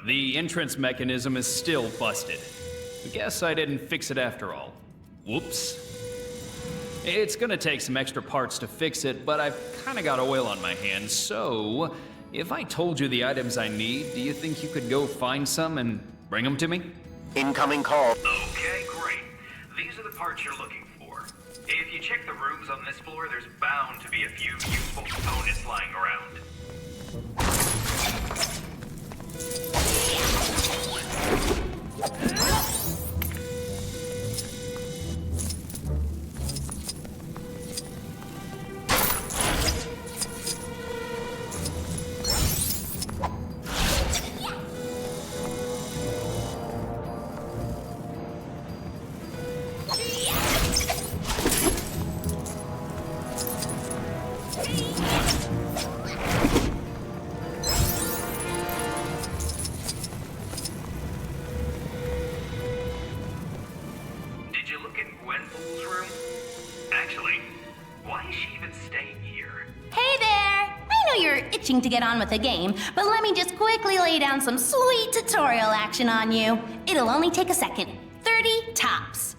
The entrance mechanism is still busted. I guess I didn't fix it after all. Whoops. It's gonna take some extra parts to fix it, but I've kinda got oil on my hands, so if I told you the items I need, do you think you could go find some and bring them to me? Incoming call. Okay, great. These are the parts you're looking for. If you check the rooms on this floor, there's bound to be a few useful components lying around. To get on with the game, but let me just quickly lay down some sweet tutorial action on you. It'll only take a second. 30 tops.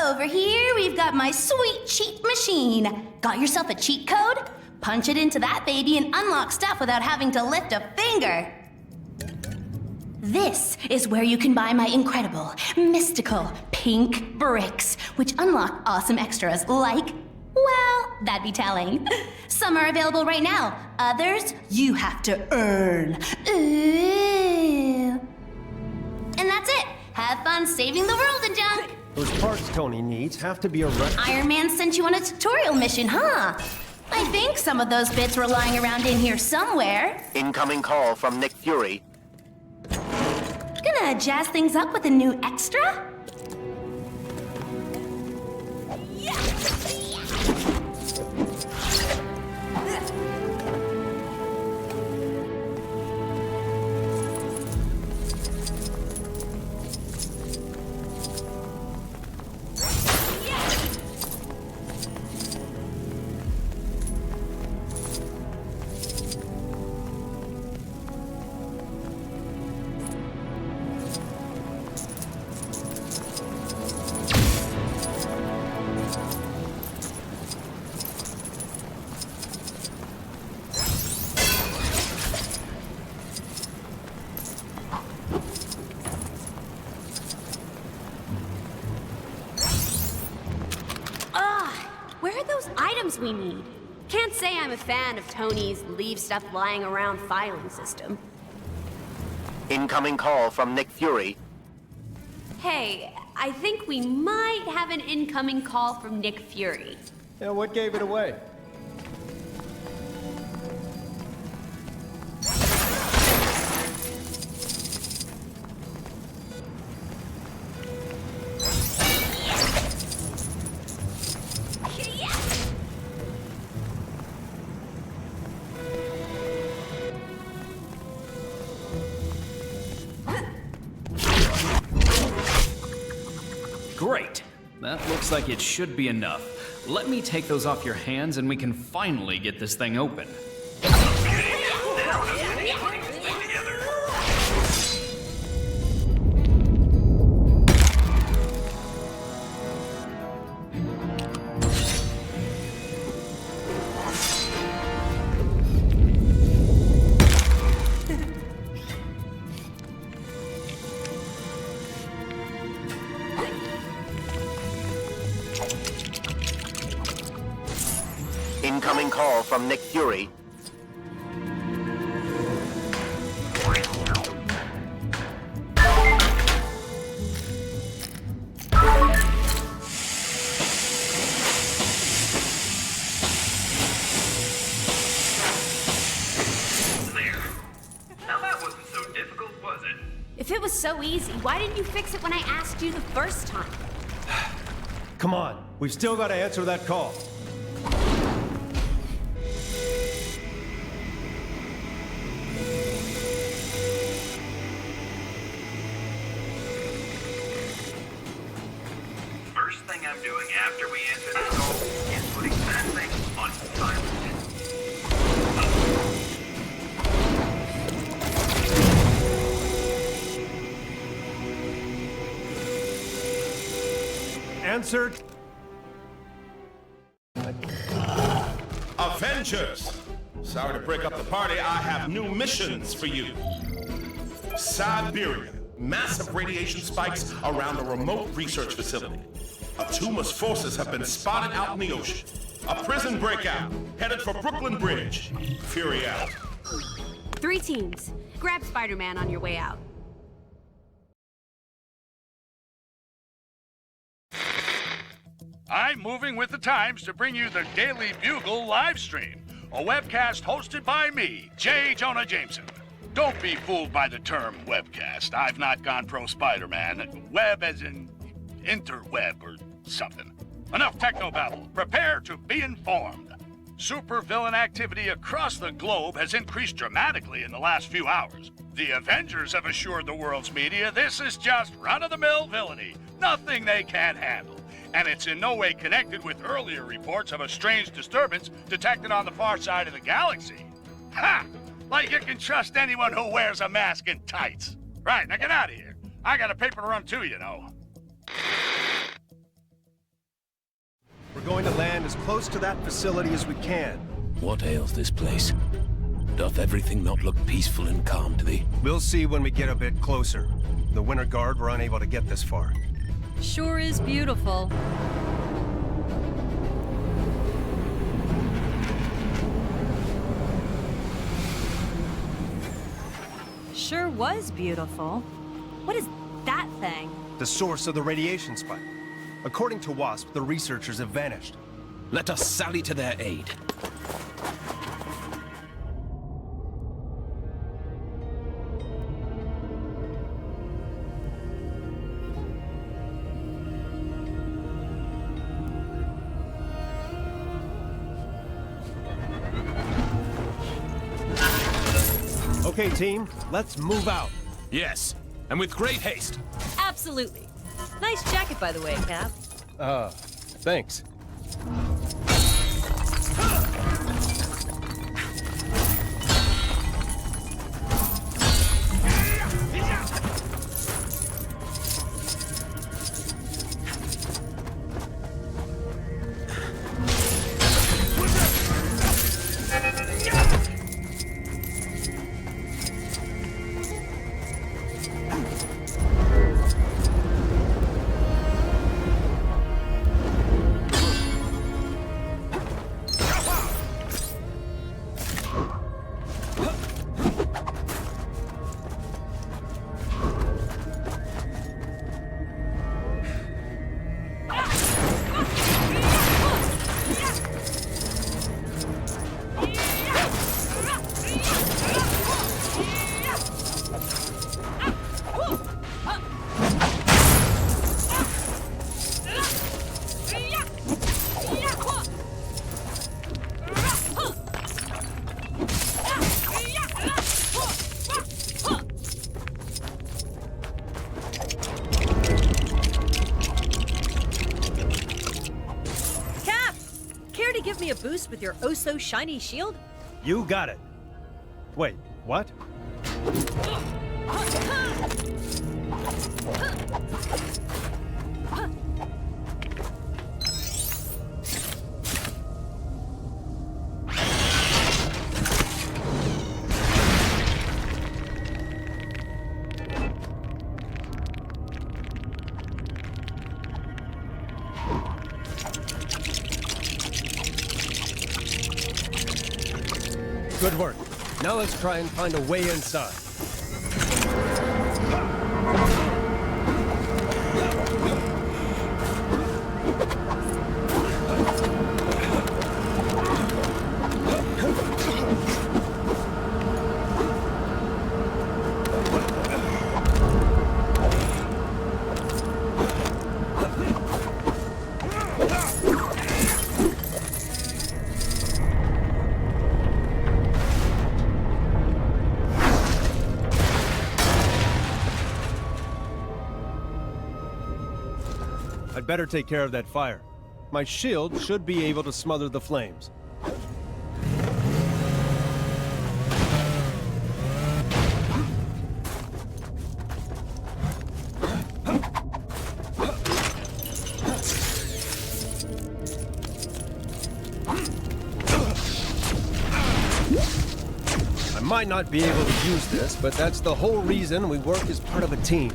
Over here, we've got my sweet cheat machine. Got yourself a cheat code? Punch it into that baby and unlock stuff without having to lift a finger. This is where you can buy my incredible, mystical, pink bricks, which unlock awesome extras like, well, that'd be telling. Some are available right now. Others, you have to earn. Ooh. And that's it. Have fun saving the world and junk. Those parts Tony needs have to be a wreck. Iron Man sent you on a tutorial mission, huh? I think some of those bits were lying around in here somewhere. Incoming call from Nick Fury. Gonna jazz things up with a new extra? We need. Can't say I'm a fan of Tony's leave stuff lying around filing system. Incoming call from Nick Fury. Hey, I think we might have an incoming call from Nick Fury. Yeah, what gave it away? Great. That looks like it should be enough. Let me take those off your hands and we can finally get this thing open. Incoming call from Nick Fury. If it was so easy, why didn't you fix it when I asked you the first time? Come on, we've still got to answer that call. First thing I'm doing after we answer this call is putting that thing on silent. Answered. Avengers! Sorry to break up the party, I have new missions for you. Siberia. Massive radiation spikes around a remote research facility. Atuma's forces have been spotted out in the ocean. A prison breakout, headed for Brooklyn Bridge. Fury out. 3 teams. Grab Spider-Man on your way out. I'm moving with the times to bring you the Daily Bugle live stream, a webcast hosted by me, J. Jonah Jameson. Don't be fooled by the term webcast. I've not gone pro Spider-Man. Web as in interweb or something. Enough techno-babble. Prepare to be informed. Supervillain activity across the globe has increased dramatically in the last few hours. The Avengers have assured the world's media this is just run-of-the-mill villainy. Nothing they can't handle. And it's in no way connected with earlier reports of a strange disturbance detected on the far side of the galaxy. Ha! Like you can trust anyone who wears a mask and tights. Right, now get out of here. I got a paper to run too, you know. We're going to land as close to that facility as we can. What ails this place? Doth everything not look peaceful and calm to thee? We'll see when we get a bit closer. The Winter Guard were unable to get this far. Sure is beautiful. Sure was beautiful. What is that thing? The source of the radiation spike. According to WASP, the researchers have vanished. Let us sally to their aid. Okay, team, let's move out. Yes, and with great haste. Absolutely. Nice jacket, by the way, Cap. Thanks. Give me a boost with your oh-so-shiny shield? You got it. Wait, what? Good work. Now let's try and find a way inside. I'd better take care of that fire. My shield should be able to smother the flames. might not be able to use this, but that's the whole reason we work as part of a team.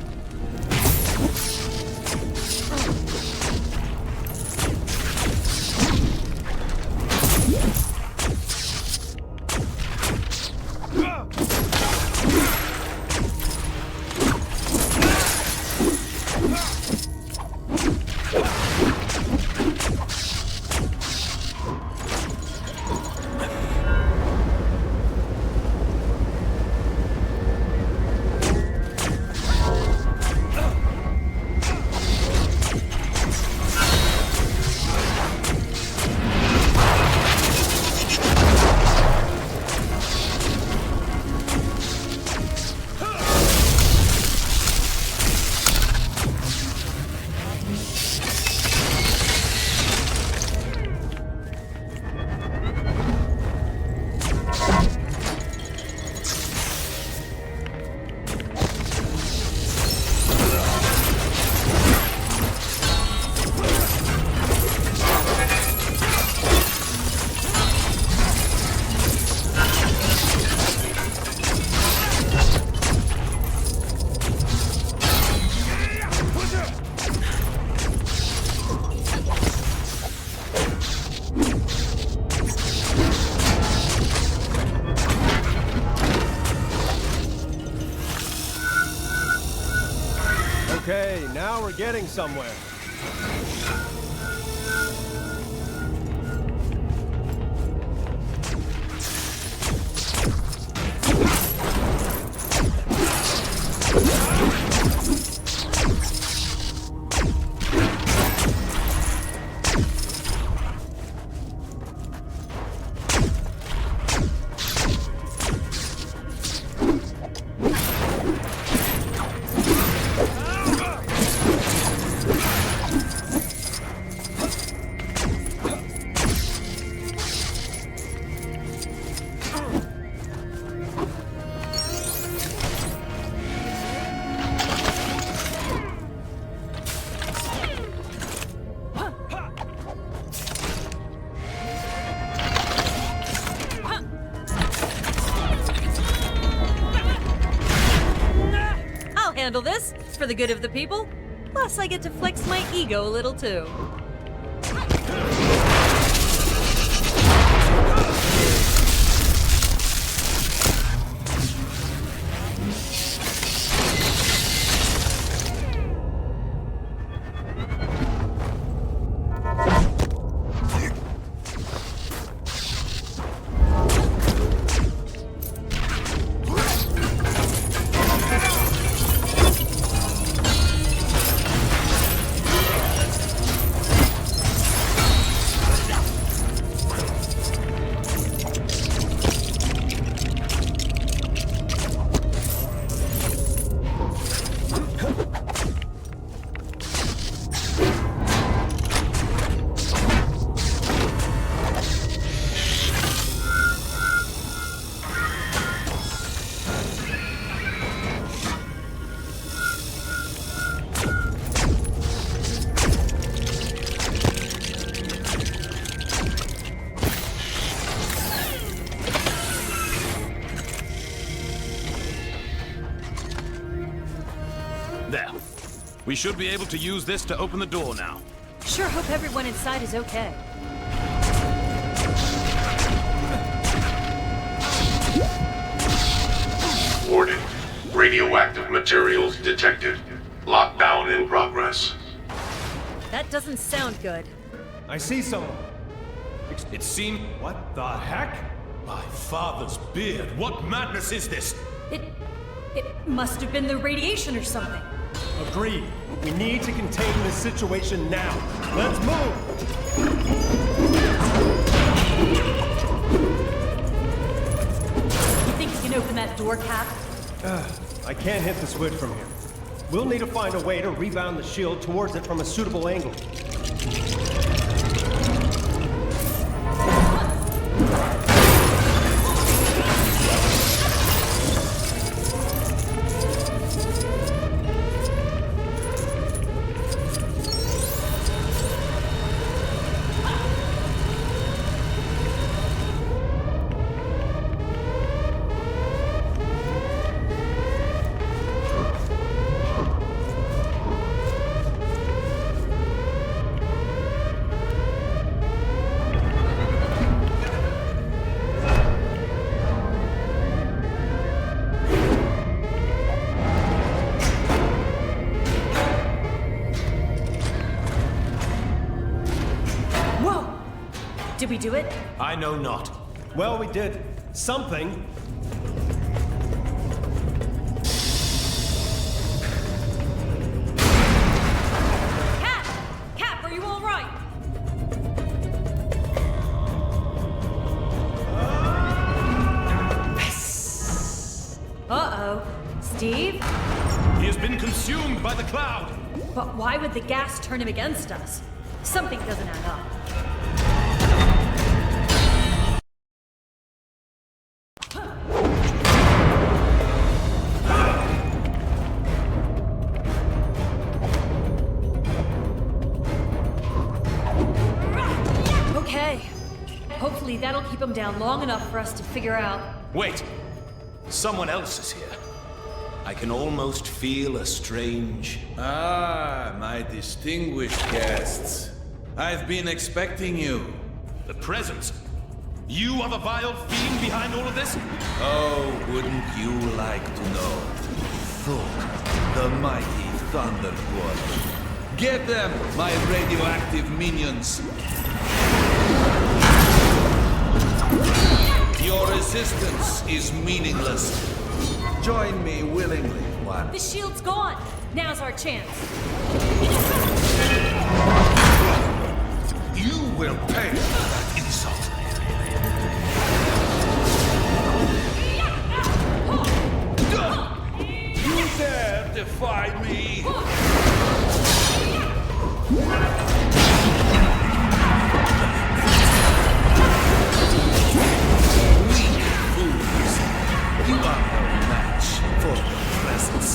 Okay, now we're getting somewhere. Handle this. It's for the good of the people. Plus, I get to flex my ego a little too. There. We should be able to use this to open the door now. Sure hope everyone inside is okay. Warning. Radioactive materials detected. Lockdown in progress. That doesn't sound good. I see someone. It seemed... What the heck? My father's beard. What madness is this? It must have been the radiation or something. Agreed. We need to contain this situation now. Let's move! You think you can open that door, Cap? I can't hit the switch from here. We'll need to find a way to rebound the shield towards it from a suitable angle. we do it? I know not. Well, we did something. Cap, are you all right? Uh-oh. Steve? He has been consumed by the cloud. But why would the gas turn him against us? Something doesn't add up. Okay. Hopefully that'll keep him down long enough for us to figure out. Wait! Someone else is here. I can almost feel a strange... Ah, my distinguished guests. I've been expecting you. The presence. You are the vile fiend behind all of this? Oh, wouldn't you like to know? Thor, the mighty Thunder Quarter. Get them, my radioactive minions. Your resistance is meaningless. Join me willingly, one. The shield's gone. Now's our chance. You will pay for that insult. You dare defy me? Weak fools. You are no match for your presence.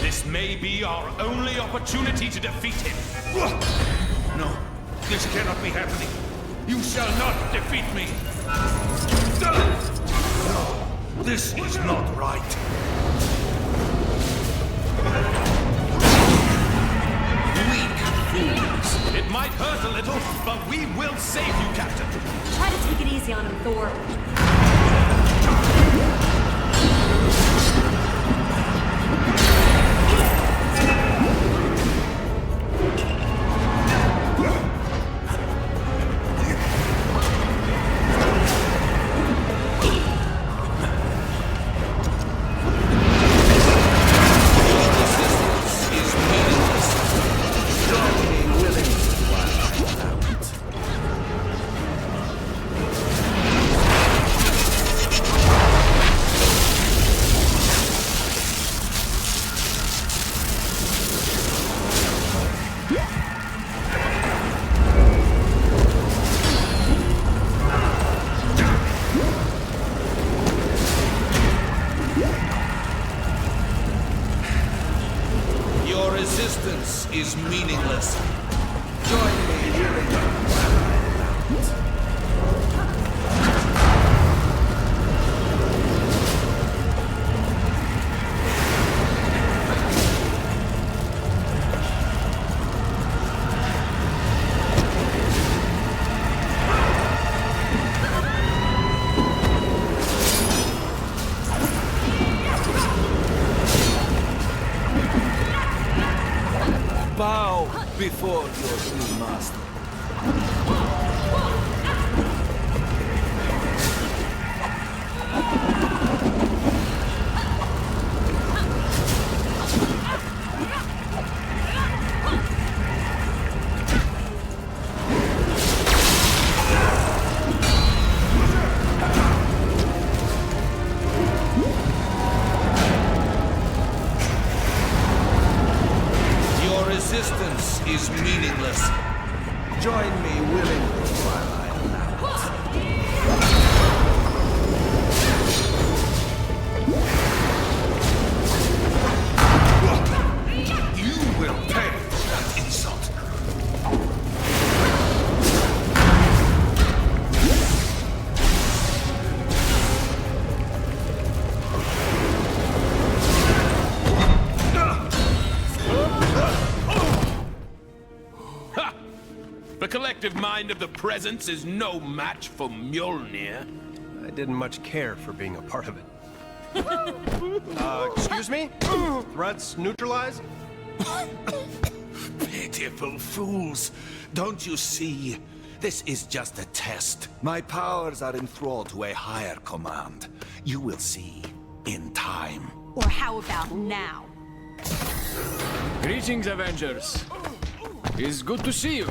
This may be our only opportunity to defeat him. No, this cannot be happening. You shall not defeat me. No, this is not right. Weak fools. It might hurt a little, but we will save you, Captain. Try to take it easy on him, Thor. Your resistance is meaningless. Join me willingly while I allow it. Bow before your new master. Your resistance is meaningless. Join me willingly while I allow it. You will pay for that insult. Ha! The collective mind of the presence is no match for Mjolnir. I didn't much care for being a part of it. Excuse me? Threats neutralized? Pitiful fools. Don't you see? This is just a test. My powers are enthralled to a higher command. You will see in time. Or how about now? Greetings, Avengers. It's good to see you.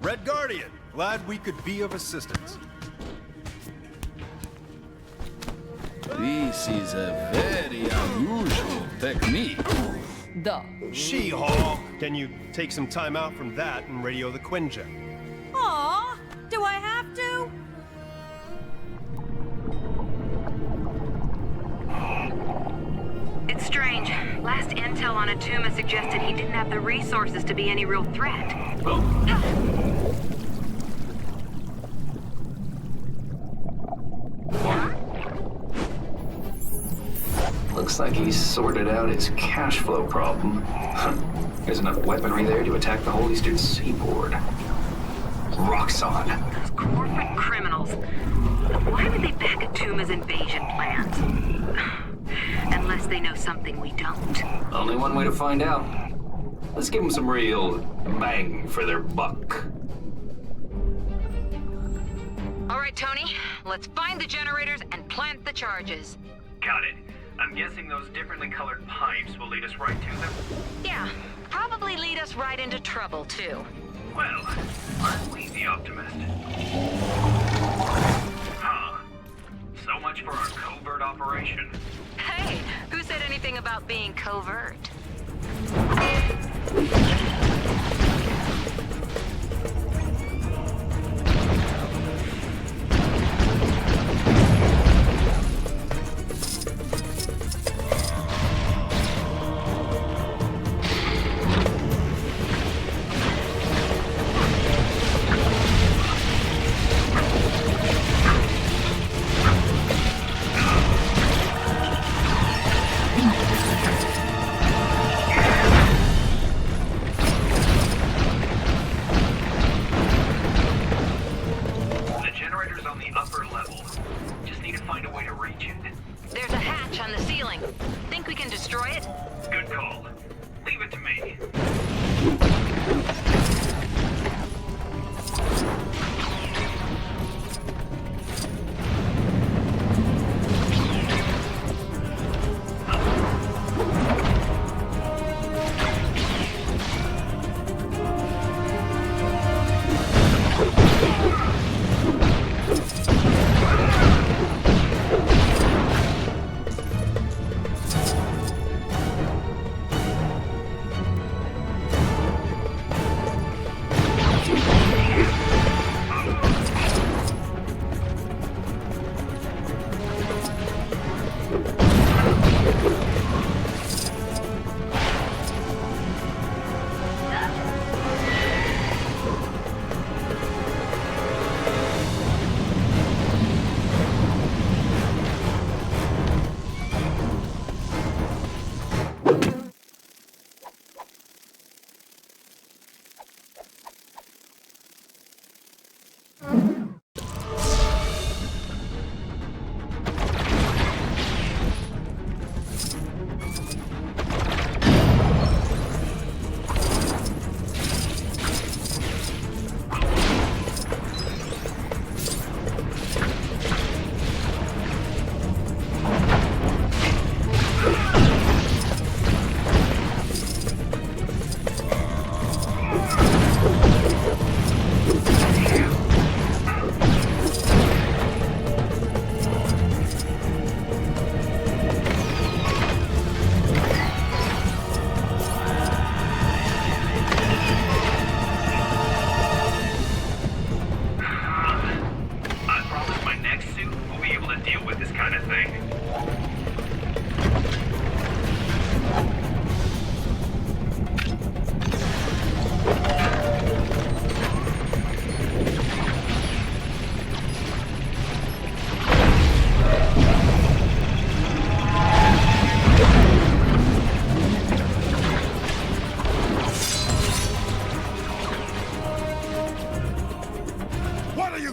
Red Guardian, glad we could be of assistance. This is a very unusual technique. Duh. She-Hulk! Can you take some time out from that and radio the Quinjet? Aw, do I have to? It's strange. Last intel on Atuma suggested he didn't have the resources to be any real threat. Looks like he's sorted out his cash flow problem. There's enough weaponry there to attack the whole eastern seaboard. Roxxon. Those corporate criminals. Why would they back Atuma's invasion plans? Unless they know something we don't. Only one way to find out. Let's give them some real bang for their buck. All right, Tony. Let's find the generators and plant the charges. Got it. I'm guessing those differently colored pipes will lead us right to them? Yeah, probably lead us right into trouble, too. Well, aren't we the optimist? Huh. So much for our covert operation. Hey, who said anything about being covert?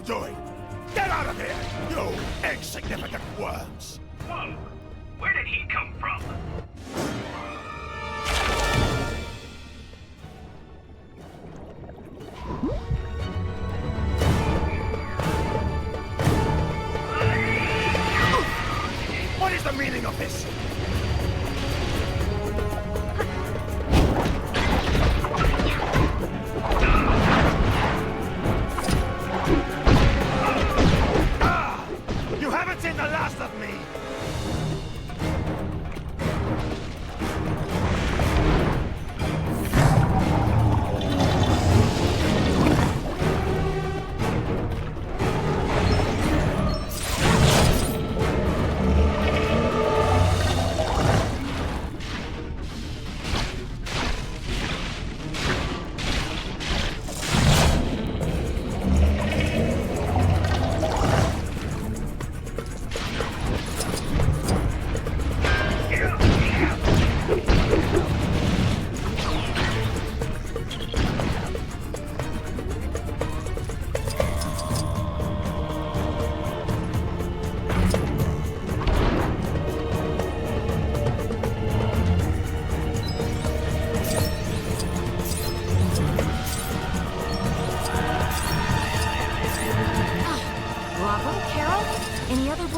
doing? Get out of here, you insignificant worms! Whoa! Where did he come from? What is the meaning of this? You haven't seen the last of me!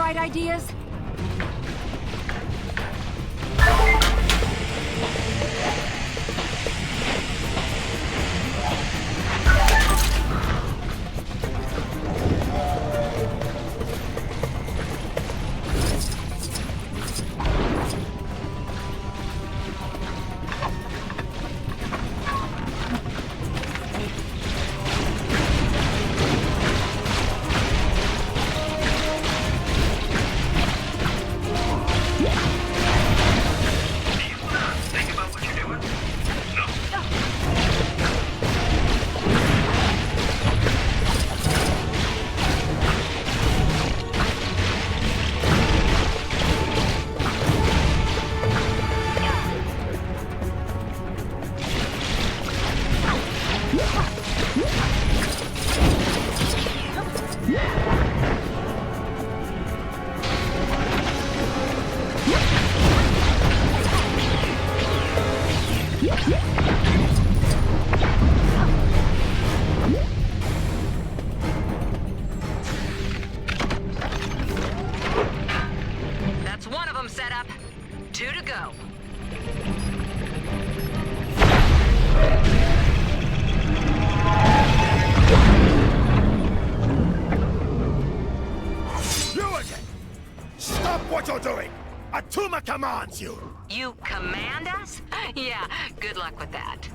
bright ideas? That's one of them set up. 2 to go. You again! Stop what you're doing! Atuma commands you! You command us? Yeah, good luck with that.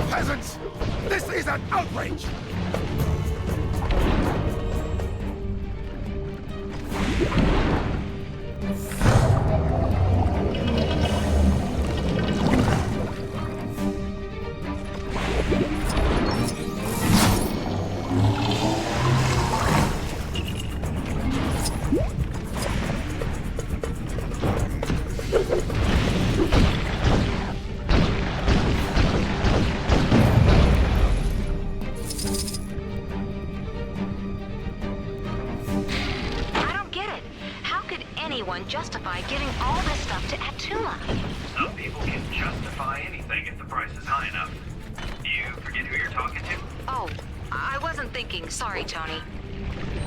Peasants! This is an outrage! Justify giving all this stuff to Atuma. Some people can justify anything if the price is high enough. You forget who you're talking to? Oh, I wasn't thinking. Sorry, Tony.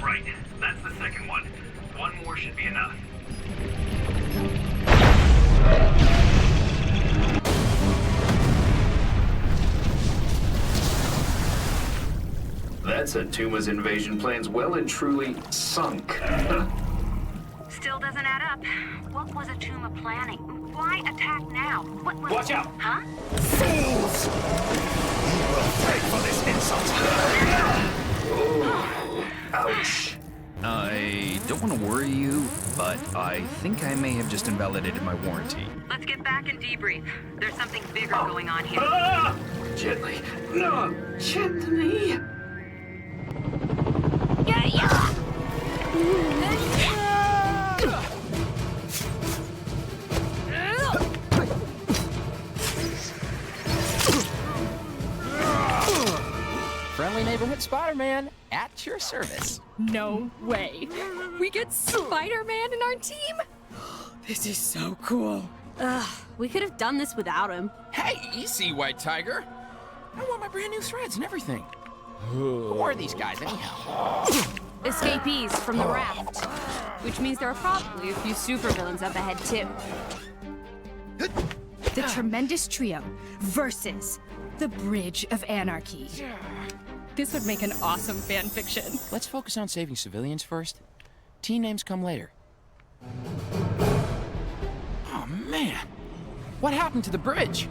Right, that's the second one. One more should be enough. That's Atuma's invasion plans well and truly sunk. Still doesn't add up. What was Atuma planning? Why attack now? What was... Watch out! Huh? Fools! You will pay for this insult! Oh, ouch. I don't want to worry you, but I think I may have just invalidated my warranty. Let's get back and debrief. There's something bigger going on here. Ah! Gently. No, gently. Yeah! friendly neighborhood Spider-Man at your service. No way. We get Spider-Man in our team? This is so cool. Ugh, we could have done this without him. Hey, easy, White Tiger. I want my brand new threads and everything. Who are these guys, anyhow? Escapees from the raft. Which means there are probably a few supervillains up ahead, too. The Tremendous Trio versus the Bridge of Anarchy. This would make an awesome fan fiction. Let's focus on saving civilians first. Team names come later. Oh, man. What happened to the bridge?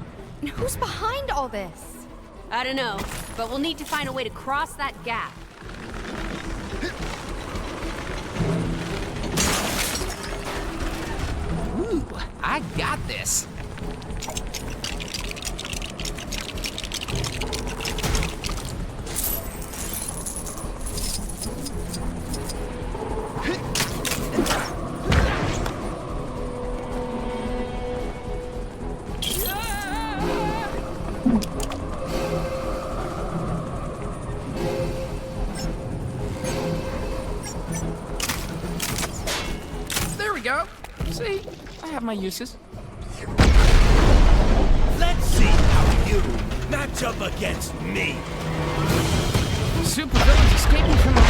Who's behind all this? I don't know, but we'll need to find a way to cross that gap. Ooh, I got this. There we go. See, I have my uses. Let's see how you match up against me. Supervillains escaping from the...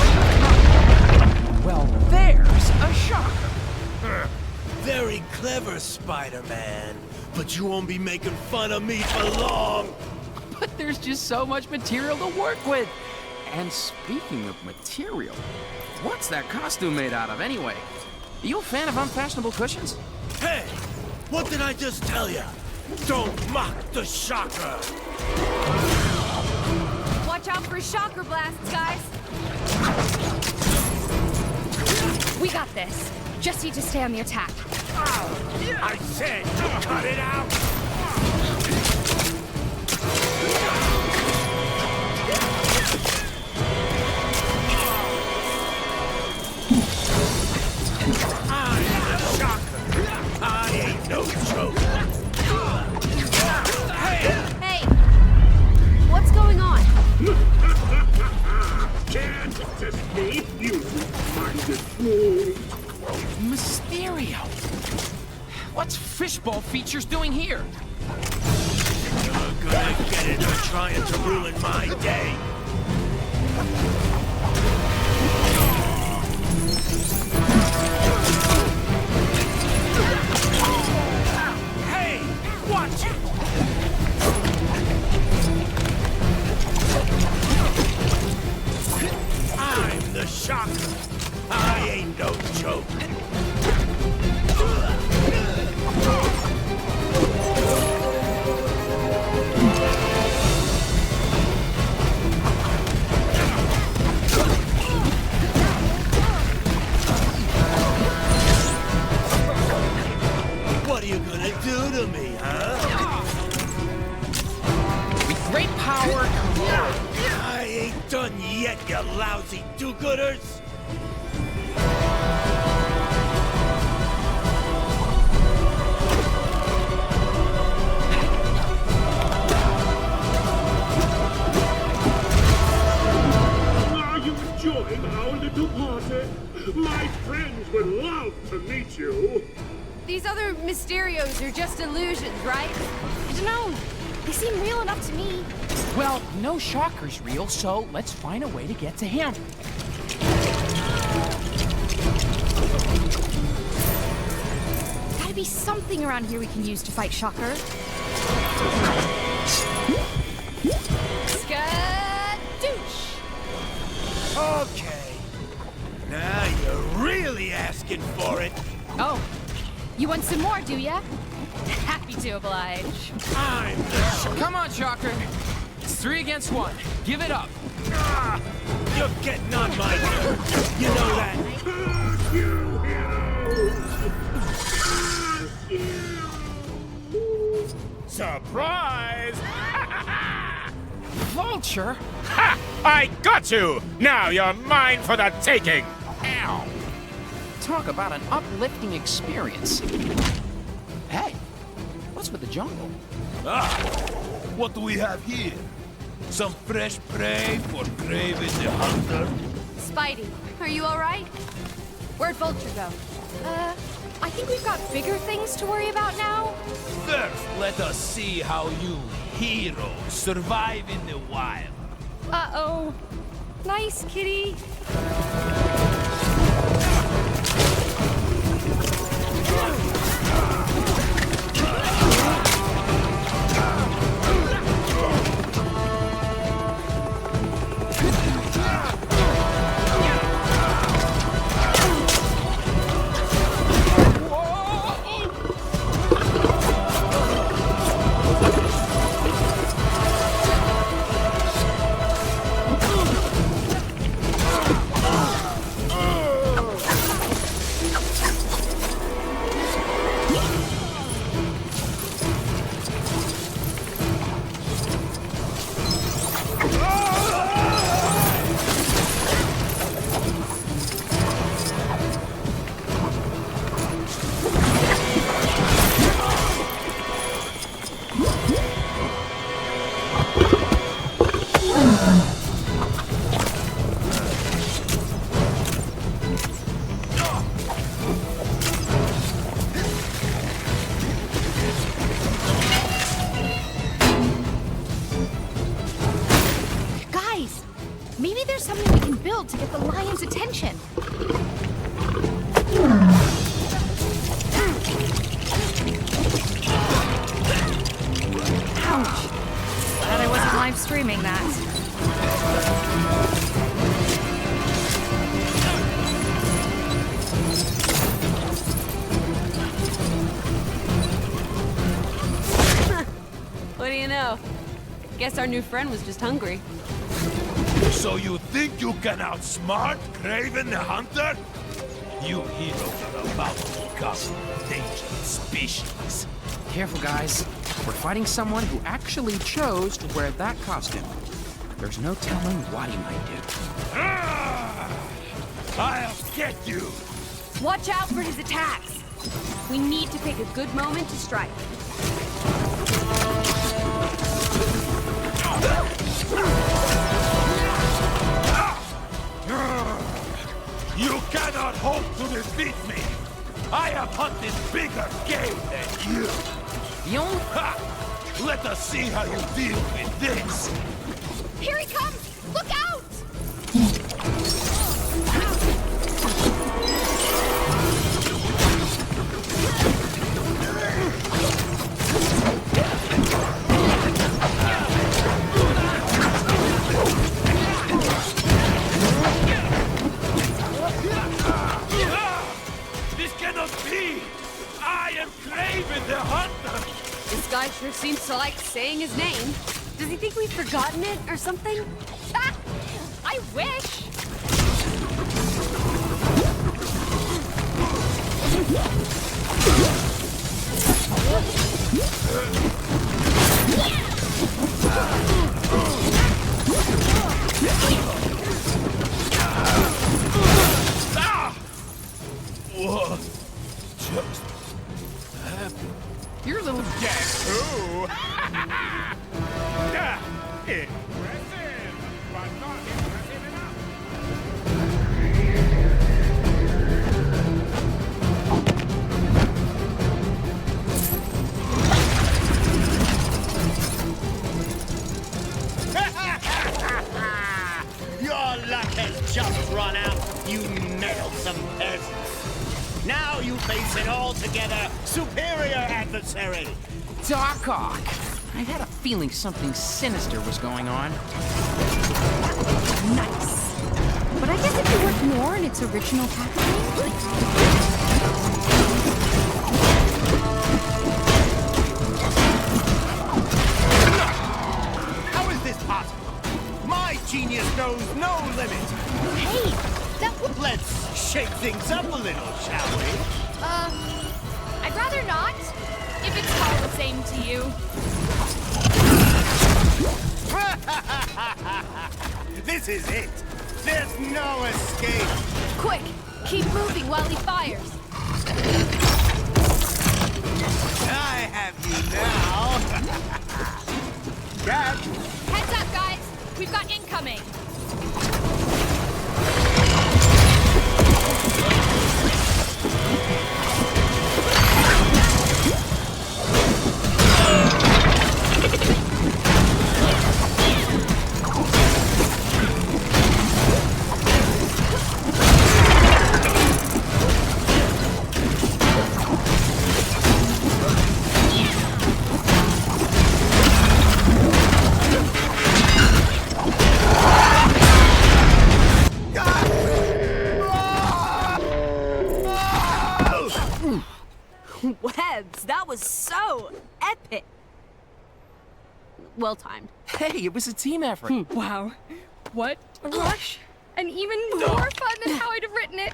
Well, there's a shocker. Very clever, Spider-Man. But you won't be making fun of me for long. But there's just so much material to work with. And speaking of material, what's that costume made out of anyway? Are you a fan of unfashionable cushions? Hey, what did I just tell you? Don't mock the shocker. Watch out for shocker blasts, guys. We got this. Just need to stay on the attack. I said, cut it out. I ain't no joke. Hey! What's going on? Can't escape you, minded fool. Mysterio! What's Fishbowl Features doing here? You're gonna get it for trying to ruin my day. Hey, watch it! I'm the shocker. I ain't no joke. What are you gonna do to me, huh? With great power... I ain't done yet, you lousy do-gooders! Are you enjoying our little party? My friends would love to meet you. These other Mysterios are just illusions, right? I don't know. They seem real enough to me. Well, no Shocker's real, so let's find a way to get to him. Gotta be something around here we can use to fight Shocker. Skadoosh! Okay. Now you're really asking for it. Oh, you want some more, do ya? Happy to oblige. I'm the Come on, Shocker. It's 3 against 1. Give it up. You're getting on my nerves. You know that. Surprise! Vulture? Ha! I got you! Now you're mine for the taking! Ow! Talk about an uplifting experience. Hey, what's with the jungle? Ah, what do we have here? Some fresh prey for Kraven the Hunter? Spidey, are you alright? Where'd Vulture go? I think we've got bigger things to worry about now. First, let us see how you heroes survive in the wild. Uh-oh. Nice, kitty. Maybe there's something we can build to get the lion's attention. Ouch. Glad I wasn't live streaming that. What do you know? Guess our new friend was just hungry. So you think you can outsmart Kraven the Hunter? You heroes are about to become a dangerous species. Careful, guys. We're fighting someone who actually chose to wear that costume. There's no telling what he might do. I'll get you! Watch out for his attacks. We need to pick a good moment to strike. You cannot hope to defeat me! I have hunted bigger game than you! Let us see how you deal with this! Here he comes! Look out! This cannot be! I am Kraven the Hunter! This guy sure seems to like saying his name. Does he think we've forgotten it or something? Ah! I wish! What just happened? You're a little Guess who? Impressive, but not impressive enough. Your luck has just run out, you meddlesome peasants. Now you face an altogether superior adversary. Darkhawk! I had a feeling something sinister was going on. Nice. But I guess if it worked more in its original packaging... How is this possible? My genius knows no limit. Hey, that would... Let's shake things up a little, shall we? I'd rather not, if it's all the same to you. This is it. There's no escape. Quick, keep moving while he fires. I have you now. Cat. Heads up, guys. I've got incoming! Webs, that was so epic. Well timed. Hey, it was a team effort. Wow. What a rush. And even more fun than how I'd have written it.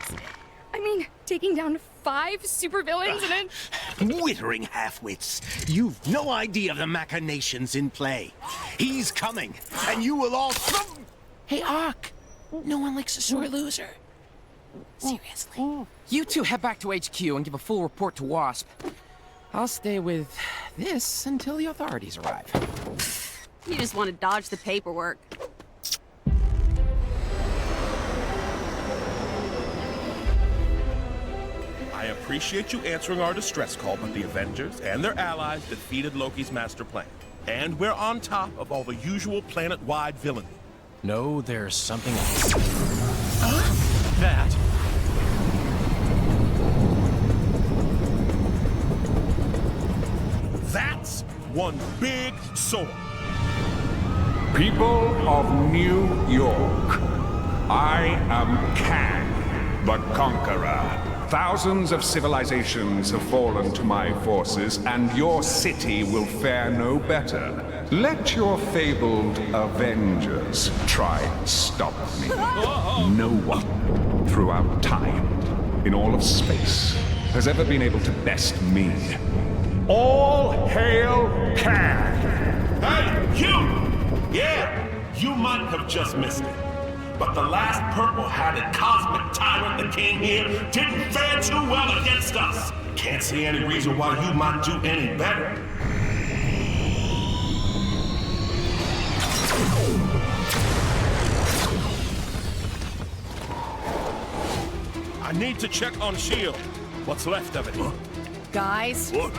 I mean, taking down 5 supervillains and then... Withering half-wits. You've no idea of the machinations in play. He's coming, and you will all... Hey, Ock! No one likes a sore loser. Seriously. You two head back to HQ and give a full report to WASP. I'll stay with this until the authorities arrive. You just want to dodge the paperwork. I appreciate you answering our distress call, but the Avengers and their allies defeated Loki's master plan. And we're on top of all the usual planet-wide villainy. No, there's something else. That. That's one big sword. People of New York, I am Kang the Conqueror. Thousands of civilizations have fallen to my forces, and your city will fare no better. Let your fabled Avengers try and stop me. No one throughout time, in all of space, has ever been able to best me. All hail Kang! Hey, you! Yeah, you might have just missed it. But the last purple-hatted cosmic tyrant that came here didn't fare too well against us. Can't see any reason why you might do any better. I need to check on S.H.I.E.L.D. What's left of it. Guys. What?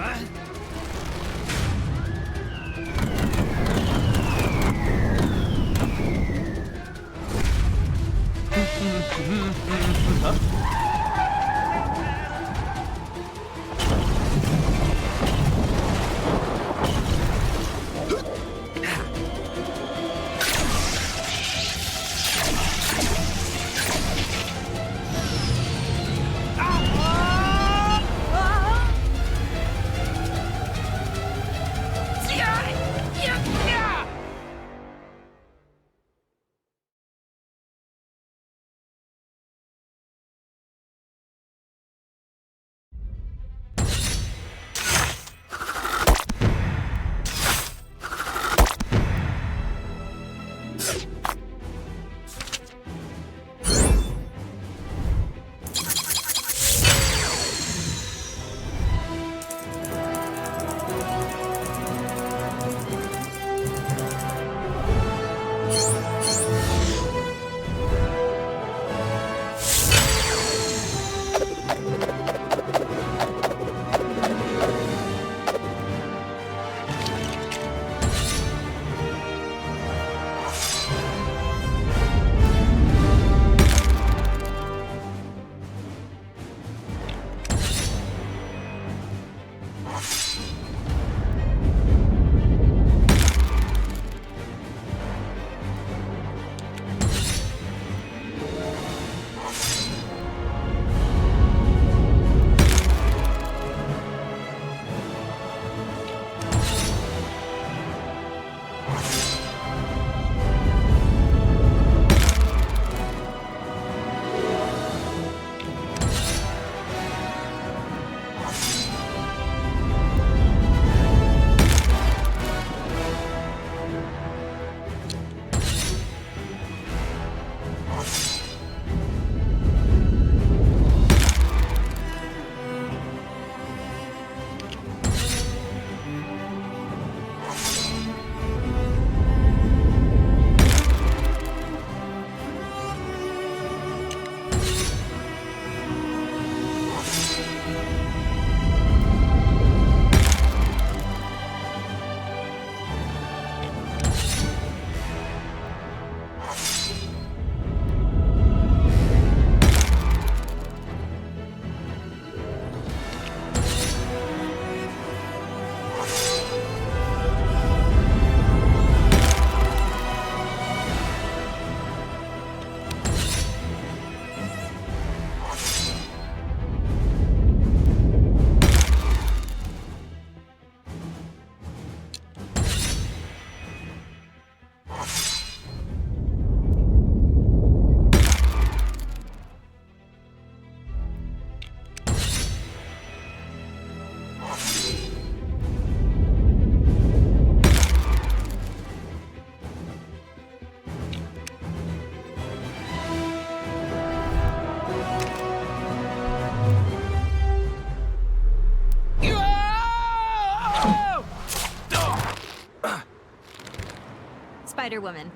Spider-Woman.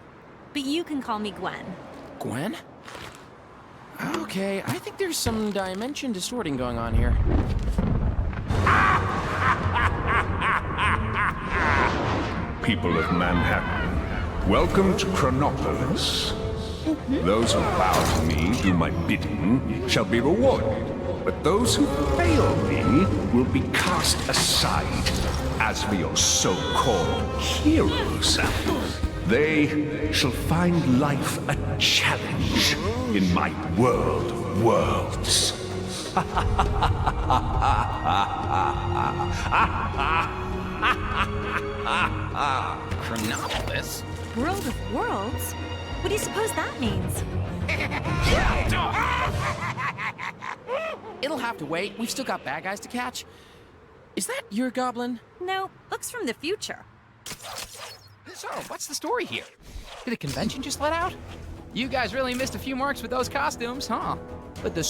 But you can call me Gwen. Gwen? Okay, I think there's some dimension distorting going on here. People of Manhattan, welcome to Chronopolis. Those who bow to me, do my bidding, shall be rewarded. But those who fail me will be cast aside. As for your so-called heroes, they shall find life a challenge in my world of worlds. Chronopolis? World of Worlds? What do you suppose that means? It'll have to wait. We've still got bad guys to catch. Is that your goblin? No, looks from the future. So, what's the story here? Did a convention just let out? You guys really missed a few marks with those costumes, huh? But the